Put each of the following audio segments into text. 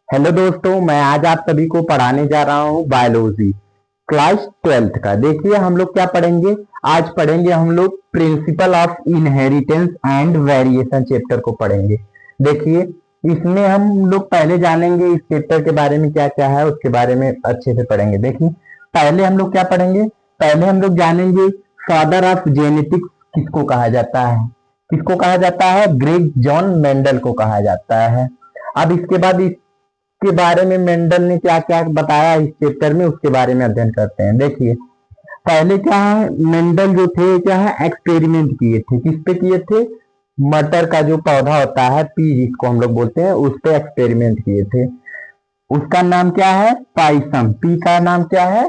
Hello दोस्तों, मैं आज आप सभी को पढ़ाने जा रहा हूँ बायोलॉजी क्लास 12th का। देखिए हम लोग क्या पढ़ेंगे। आज पढ़ेंगे हम लोग principle of inheritance and variation chapter को पढ़ेंगे। देखिए इसमें हम लोग पहले जानेंगे इस चैप्टर के बारे में क्या क्या है, उसके बारे में अच्छे से पढ़ेंगे। देखिए पहले हम लोग क्या पढ़ेंगे, पहले हम लोग जानेंगे फादर ऑफ जेनेटिक्स किसको कहा जाता है। किसको कहा जाता है? ग्रेग जॉन मेंडल को कहा जाता है। अब इसके बाद के बारे में मेंडल ने क्या क्या बताया इस चैप्टर में, उसके बारे में अध्ययन करते हैं। देखिए पहले क्या है, मेंडल जो थे क्या है, एक्सपेरिमेंट किए थे। किस पे किए थे? मटर का जो पौधा होता है, पी जिसको हम लोग बोलते हैं, उस पे एक्सपेरिमेंट किए थे। उसका नाम क्या है? पाइसम। पी का नाम क्या है?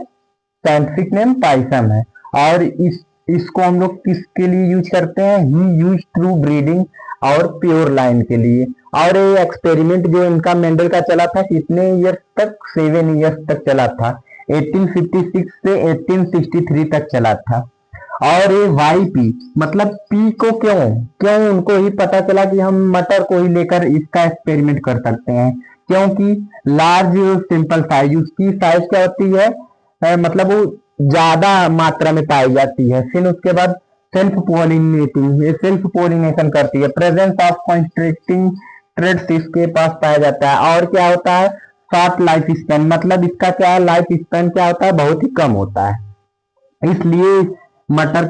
साइंटिफिक नेम पाइसम है। और इसको हम लोग किसके लिए यूज करते हैं? ही यूज थ्रू ब्रीडिंग और प्योर लाइन के लिए। और ये एक्सपेरिमेंट जो इनका मेंडल का चला था कितने ईयर्स तक? 7 ईयर्स तक चला था। 1856 से 1863 तक चला था। और ये वाई पी मतलब पी को क्यों क्यों उनको ही पता चला कि हम मटर को ही लेकर इसका एक्सपेरिमेंट कर सकते हैं, क्योंकि लार्ज सिंपल साइज, उसकी साइज क्या होती है, मतलब वो ज्यादा मात्रा में पाई जाती है। फिर उसके बाद सेल्फ पोलिनेटिंग, ये सेल्फ पोलिनेशन करती है। प्रेजेंस ऑफ कॉन्स्ट्रिक्टिंग थ्रेड्स इसके पास पाया जाता है। और क्या होता है? शॉर्ट लाइफ स्पैन, मतलब इसका क्या है, लाइफ स्पैन क्या होता है, बहुत ही कम होता है। इसलिए मटर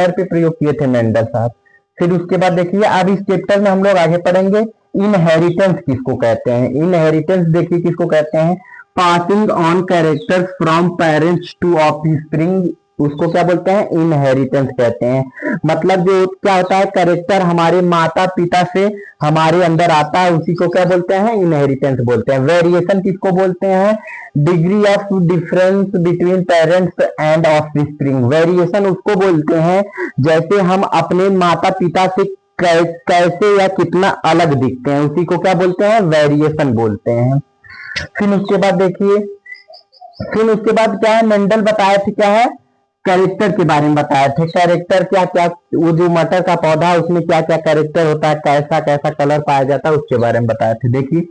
पे प्रयोग किए थे मेंडल साहब। फिर उसके बाद देखिए अब इस चैप्टर में हम लोग आगे पढ़ेंगे इनहेरिटेंस किसको कहते हैं। इनहेरिटेंस देखिए किसको कहते हैं, passing on characters from parents to offspring, उसको क्या बोलते हैं? इनहेरिटेंस कहते हैं। मतलब जो क्या होता है, कैरेक्टर हमारे माता पिता से हमारे अंदर आता है, उसी को क्या बोलते हैं? इनहेरिटेंस बोलते हैं। वेरिएशन किसको बोलते हैं? Degree of difference between parents and offspring. Variation उसको बोलते हैं जैसे हम अपने माता पिता से कैसे या कितना अलग दिखते हैं, उसी को क्या बोलते हैं? वेरिएशन बोलते हैं। फिर उसके बाद देखिए, फिर उसके बाद क्या है, मेंडल बताए थे क्या है, कैरेक्टर के बारे में बताए थे। कैरेक्टर क्या क्या, वो जो मटर का पौधा है उसमें क्या क्या कैरेक्टर होता है, कैसा कैसा कलर पाया जाता है, उसके बारे में बताए थे। देखिए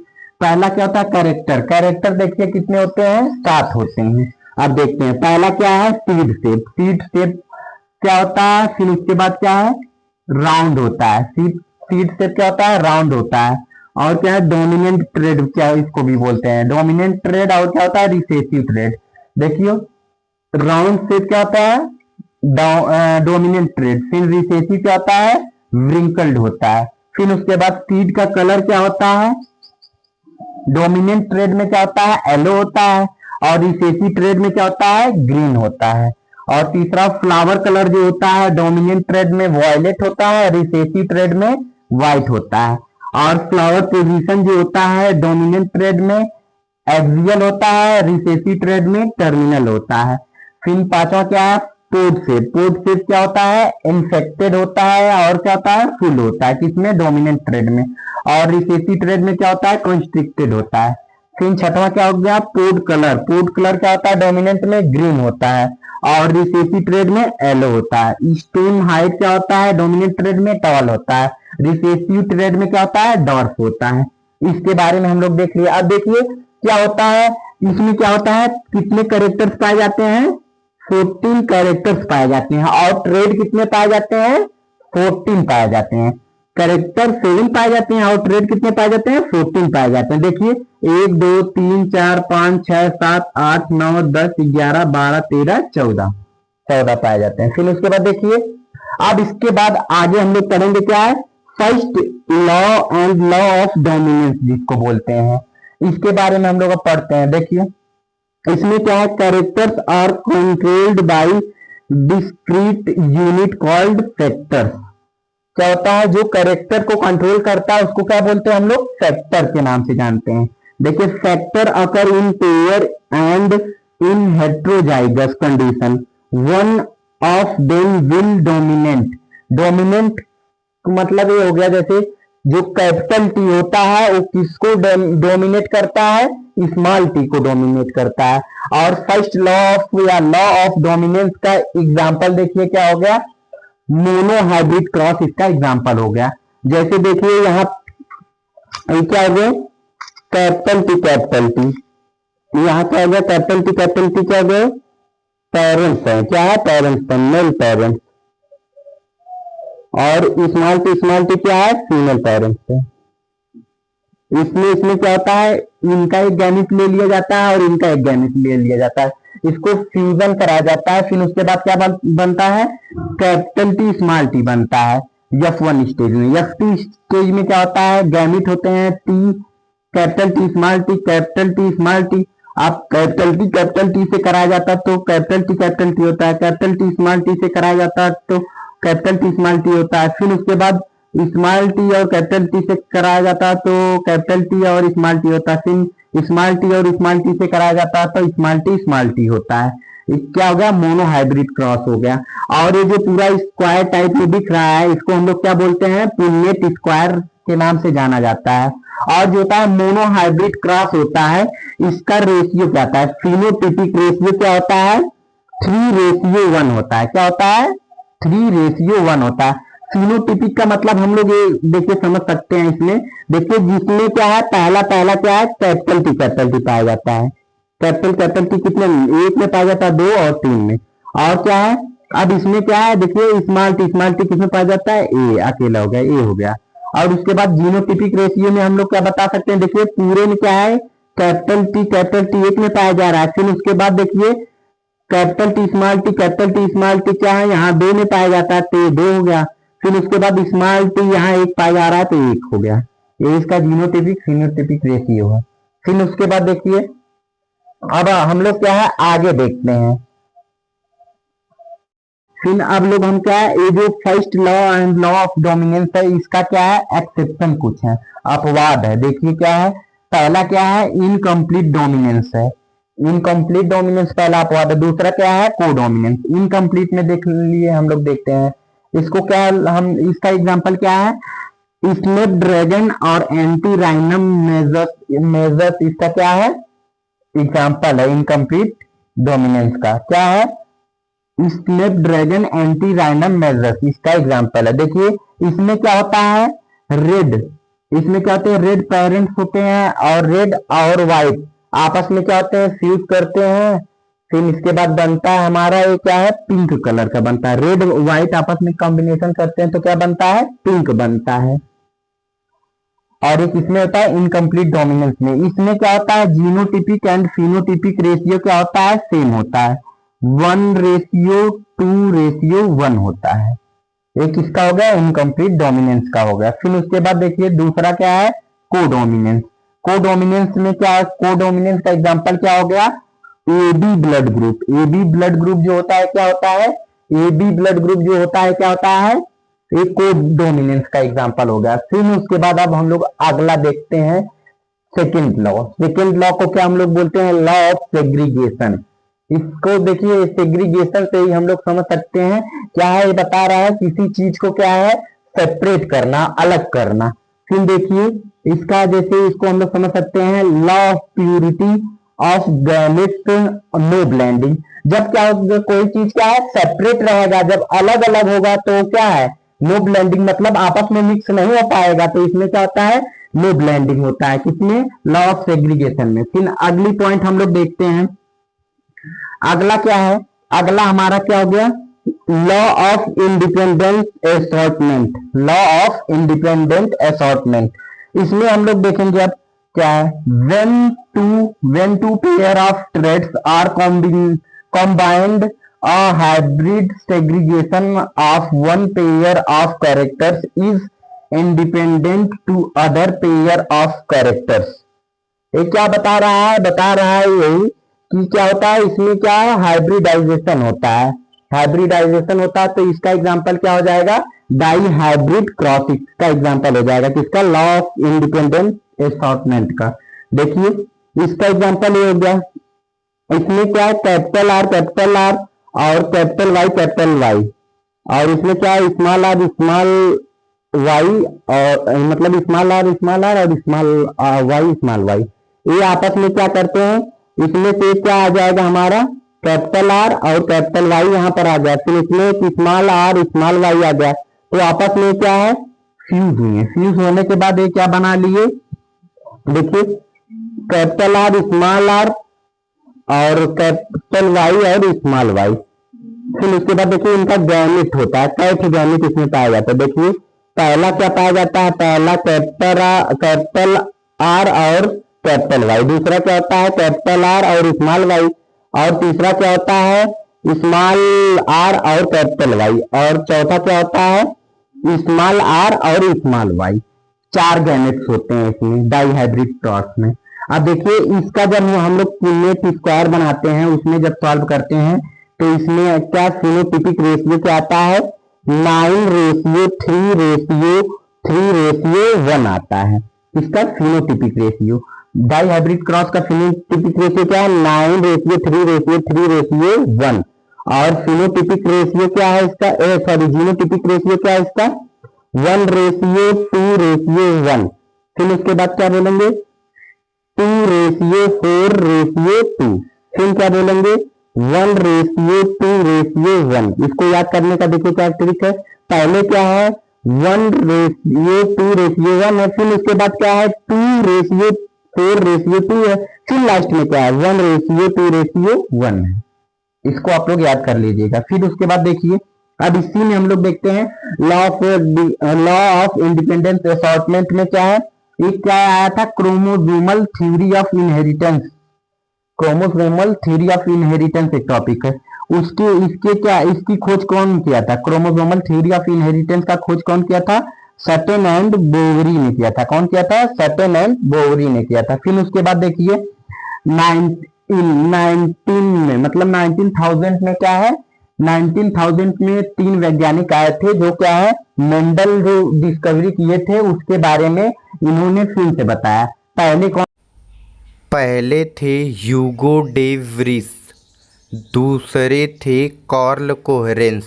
पहला क्या होता है, कैरेक्टर। कैरेक्टर देखिए कितने होते हैं? 7 होते हैं। अब देखते हैं पहला क्या है, सीड शेप। सीड शेप क्या होता है? फिर उसके बाद क्या है, राउंड होता है। सीड शेप क्या होता है? राउंड होता है। और क्या है, डोमिनेंट ट्रेड, क्या इसको भी बोलते हैं डोमिनेंट ट्रेड। और क्या होता है, रिसेसिव ट्रेड। देखियो राउंड शेप क्या होता है, डोमिनेंट ट्रेड। फिर रिसेसिव क्या होता है, व्रिंकल्ड होता है। फिर उसके बाद सीड का कलर क्या होता है, डोमिनेंट ट्रेड में क्या होता है, येलो होता है। और रिसेसिव ट्रेड में क्या होता है, ग्रीन होता है। और तीसरा फ्लावर कलर जो होता है, डोमिनेंट ट्रेड में वॉयलेट होता है, रिसेसिव ट्रेड में व्हाइट होता है। और फ्लावर पोजीशन जो होता है, डोमिनेंट ट्रेड में एक्सियल होता है, रिसेसिव ट्रेड में टर्मिनल होता है। फिर पांचवा क्या है, पोड शेप। पोड शेप क्या होता है, इन्फेक्टेड होता है। और क्या होता है, फुल होता है। किसमें? डोमिनेंट ट्रेड में। और रिसेसिव ट्रेड में क्या होता है, कंस्ट्रिक्टेड होता है। फिर छठवां क्या हो गया, पोड कलर। पोड कलर क्या होता है, डोमिनेंट में ग्रीन होता है और रिसेसिव ट्रेड में येलो होता है। स्टोन हाइट क्या होता है, डोमिनेंट ट्रेड में टॉल होता है, रिसेसिव ट्रेड में क्या होता है, डॉर्फ होता है। इसके बारे में हम लोग देख लिए। अब देखिए क्या होता है, इसमें क्या होता है, कितने कैरेक्टर्स पाए जाते हैं? 14 कैरेक्टर्स पाए जाते हैं। और ट्रेड कितने पाए जाते हैं? 14 पाए जाते हैं। कैरेक्टर 7 पाए जाते हैं और ट्रेड कितने पाए जाते हैं? 14 पाए जाते हैं। देखिए 1 2 3 4 5 6 7 8 9 10 11 12 13 14 14 पाए जाते हैं। फिर उसके बाद देखिए, अब इसके बाद आगे हम लोग पढ़ेंगे क्या है, first law and law of dominance जिसको बोलते हैं, इसके बारे में हम लोग अब पढ़ते हैं। देखिए इसमें क्या है, characters are controlled by discrete unit called factors. क्या होता है, जो कैरेक्टर को कंट्रोल करता है उसको क्या बोलते हैं हम लोग? फैक्टर के नाम से जानते हैं। देखिए factor occur in pair and in heterozygous condition, one of them will dominant. Dominant मतलब ये हो गया, जैसे जो कैपिटल टी होता है वो किसको डोमिनेट करता है? स्मॉल टी को डोमिनेट करता है। और फर्स्ट लॉ ऑफ या लॉ ऑफ डोमिनेंस का एग्जांपल देखिए क्या हो गया, मोनोहाइब्रिड क्रॉस इसका एग्जांपल हो गया। जैसे देखिए यहाँ क्या हो गया, कैपिटल टी, यहाँ क्या हो गया, कैपिटल टी क्या हो गया, पेरेंट्स है, क्या है, पेरेंट्स है, मेल पेरेंट्स, और स्मॉल टी क्या है, फीमेल पेरेंट्स है। इसमें क्या होता है, इनका एक गैमेट ले लिया जाता है और इनका एक गैमेट ले लिया जाता है, इसको फ्यूजन कराया जाता है, फिर उसके बाद क्या बनता है, कैपिटल टी स्मॉल टी बनता है F1 स्टेज में। F2 स्टेज में क्या होता है, गैमेट होते हैं T, capital T small T, capital T small T. आप कैपिटल टी से कराया जाता है तो कैपिटल टी होता है, कैपिटल टी स्मॉल टी से कराया जाता है तो कैपिटल टी स्मॉल टी होता है। फिर उसके बाद स्मॉल टी और कैपिटल टी से कराया जाता है तो कैपिटल टी और स्मॉल टी होता है, फिर स्मॉल टी और स्मॉल टी से कराया जाता है तो स्मॉल टी होता है। क्या हो गया, मोनो हाइब्रिड क्रॉस हो गया। और ये जो पूरा स्क्वायर टाइप में दिख रहा है इसको हम लोग क्या बोलते हैं, पुन्नेट स्क्वायर के नाम से जाना जाता है। और जो होता है मोनो हाइब्रिड क्रॉस होता है, इसका रेशियो क्या होता है, फिनोटिपिक रेशियो क्या होता है, 3:1 होता है। क्या होता है, 3:1 होता है। फिनोटिपिक का मतलब हम लोग ये देखिए समझ सकते हैं इसमें, देखिए जिसमें क्या है, पहला क्या है, कैपिटल टी पाया जाता है। कैपिटल टी कितने, एक में पाया जाता है, 2 और 3 में। और क्या है, अब इसमें क्या है, देखिए स्मॉल टी किसमें पाया जाता है, ए, अकेला हो गया, ए हो गया। और उसके बाद जीनोटिपिक रेशियो में हम लोग क्या बता सकते हैं, देखिए पूरे में क्या है, कैपिटल टी एक में पाया जा रहा है। फिर उसके बाद देखिए कैपिटल टी स्मॉल टी क्या है, यहाँ 2 में पाया जाता है तो 2 हो गया। फिर उसके बाद स्मॉल टी यहाँ 1 पाया जा रहा है तो 1 हो गया। ये इसका जीनोटिपिक फिनोटिपिक रेशियो है। फिर उसके बाद देखिए अब हम लोग क्या है आगे देखते हैं। फिर अब लोग हम क्या है, ये जो first law and law of dominance है इसका क्या है, एक्सेप्शन कुछ है, अपवाद है। देखिए क्या है, पहला क्या है, इनकम्प्लीट डोमिनेंस है, इनकम्प्लीट डोमिनेंस पहला अपवाद है। दूसरा क्या है, कोडोमिनेंस। इनकम्प्लीट में देख लिए हम लोग देखते हैं इसको क्या, हम इसका एग्जांपल क्या है, स्नैपड्रैगन और एंटी राइनम मेजर्स इसका क्या है, एग्जांपल है इनकम्प्लीट डोमिनेंस का। क्या है, स्नैपड्रैगन एंटी राइनम मेजर्स इसका एग्जांपल है। देखिए इसमें क्या होता है, रेड, इसमें क्या होते हैं, रेड पेरेंट्स होते हैं और रेड और व्हाइट आपस में क्या होते हैं, फ्यूज करते हैं। फिर इसके बाद बनता है हमारा ये क्या है, पिंक कलर का बनता है। रेड व्हाइट आपस में कॉम्बिनेशन करते हैं तो क्या बनता है, पिंक बनता है। और एक इसमें होता है इनकम्प्लीट डोमिनेंस में, इसमें क्या होता है, जीनोटिपिक एंड फिनोटिपिक रेशियो क्या होता है, सेम होता है, 1:2:1 होता है। एक इसका हो गया इनकम्प्लीट डोमिनेंस का हो गया। फिर उसके बाद देखिए दूसरा क्या है, कोडोमिनेंस। कोडोमिनेंस में क्या है, कोडोमिनेंस का एग्जांपल क्या हो गया, AB blood group. AB blood group जो होता है क्या होता है, एबी ब्लड ग्रुप जो होता है क्या होता है, एक कोडोमिनेंस का एग्जांपल हो गया। फिर उसके बाद अब हम लोग अगला देखते हैं सेकंड लॉ। सेकंड लॉ को क्या हम लोग बोलते हैं, लॉ ऑफ सेग्रीगेशन। इसको देखिए सेग्रीगेशन से ही हम लोग समझ सकते हैं क्या है, ये बता रहा है किसी चीज को क्या है, सेपरेट करना, अलग करना। फिर देखिए इसका जैसे इसको हम लोग समझ सकते हैं, law of purity of gametes no blending. जब क्या होगा, कोई चीज क्या है, सेपरेट रहेगा, जब अलग अलग होगा तो क्या है, नो ब्लेंडिंग, मतलब आपस में मिक्स नहीं हो पाएगा तो इसमें क्या होता है, नो ब्लेंडिंग होता है। किसमें, लॉ ऑफ सेग्रीगेशन में। फिर अगली पॉइंट हम लोग देखते हैं, अगला क्या है, अगला हमारा क्या हो गया, law of independent assortment. Law of independent assortment, इसमें हम लोग देखेंगे अब क्या है, when two pair of traits are combined, a hybrid segregation of one pair of characters is independent to other pair of characters। ये क्या बता रहा है, बता रहा है यही कि क्या होता है, इसमें क्या है, हाइब्रिडाइजेशन होता है। हाइब्रिडाइजेशन होता है तो इसका एग्जांपल क्या हो जाएगा, डाई हाइब्रिड क्रॉस का एग्जांपल हो जाएगा, किसका, लॉ ऑफ इंडिपेंडेंट असॉर्टमेंट का। देखिए इसका एग्जांपल ये हो गया, इसमें क्या है, कैपिटल आर और कैपिटल वाई, और इसमें क्या है, स्मॉल आर स्मॉल वाई, और मतलब स्मॉल आर और स्मॉल वाई, ये आपस में क्या करते हैं, इसमें से क्या आ जाएगा हमारा, कैपिटल आर और कैपिटल वाई यहाँ पर आ गया। फिर इसमें स्मॉल आर स्मॉल वाई आ गया, तो आपस में क्या है, फ्यूज हुए। फ्यूज होने के बाद ये क्या बना लिए, देखिए कैपिटल आर, स्मॉल आर और कैपिटल वाई और स्मॉल वाई। फिर उसके बाद देखिए इनका गैमेट होता है, कैसे गैमेट इसमें पाया जाता है। देखिए पहला क्या पाया जाता है, पहला कैपिटल आर और कैपिटल वाई, दूसरा क्या होता है कैपिटल आर और स्मॉल वाई, और तीसरा क्या होता है स्मॉल आर और कैपिटल वाई, और चौथा क्या होता है स्मॉल आर और स्मॉल वाई। 4 गैमेट्स होते हैं इसमें डाइहाइब्रिड क्रॉस में। अब देखिए इसका जब हम लोग पुनेट स्क्वायर बनाते हैं उसमें जब सॉल्व करते हैं तो इसमें क्या फिनोटिपिक रेशियो क्या आता है 9:3:1 आता है इसका फिनोटिपिक रेशियो। डाइहाइब्रिड क्रॉस का फिनोटिपिक रेशियो क्या है 9:3:1 और फिनोटिपिक रेशियो क्या है इसका जीनोटिपिक रेशियो क्या है इसका 1:2:1। फिर उसके बाद क्या बोलेंगे 2:4:2। फिर क्या बोलेंगे 1:2:1। इसको याद करने का देखिए क्या ट्रिक है, पहले क्या है 1:2:1 है, फिर उसके बाद क्या है 2:4:2 है, फिर लास्ट में क्या है 1:2:1 है। इसको आप लोग याद कर लीजिएगा। फिर उसके बाद देखिए अब इसी में हम लोग देखते हैं लॉ ऑफ इंडिपेंडेंस असॉर्टमेंट में क्या है, एक क्या आया था chromosomal theory of inheritance. Chromosomal theory of inheritance एक टॉपिक है, इसकी खोज कौन किया था, क्रोमोसोमल थ्योरी ऑफ इनहेरिटेंस का खोज कौन किया था सटन एंड बोवरी ने किया था। कौन किया था सटन एंड बोवरी ने किया था। फिर उसके बाद देखिए 19 में मतलब 19,000 में क्या है 19,000 में 3 वैज्ञानिक आए थे जो क्या है मेंडल जो डिस्कवरी किए थे उसके बारे में इन्होंने फिर से बताया। पहले थे ह्यूगो डे व्रिस, दूसरे थे कार्ल कोहेरेंस,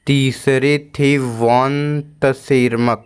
तीसरे थे वॉन तसेरमक।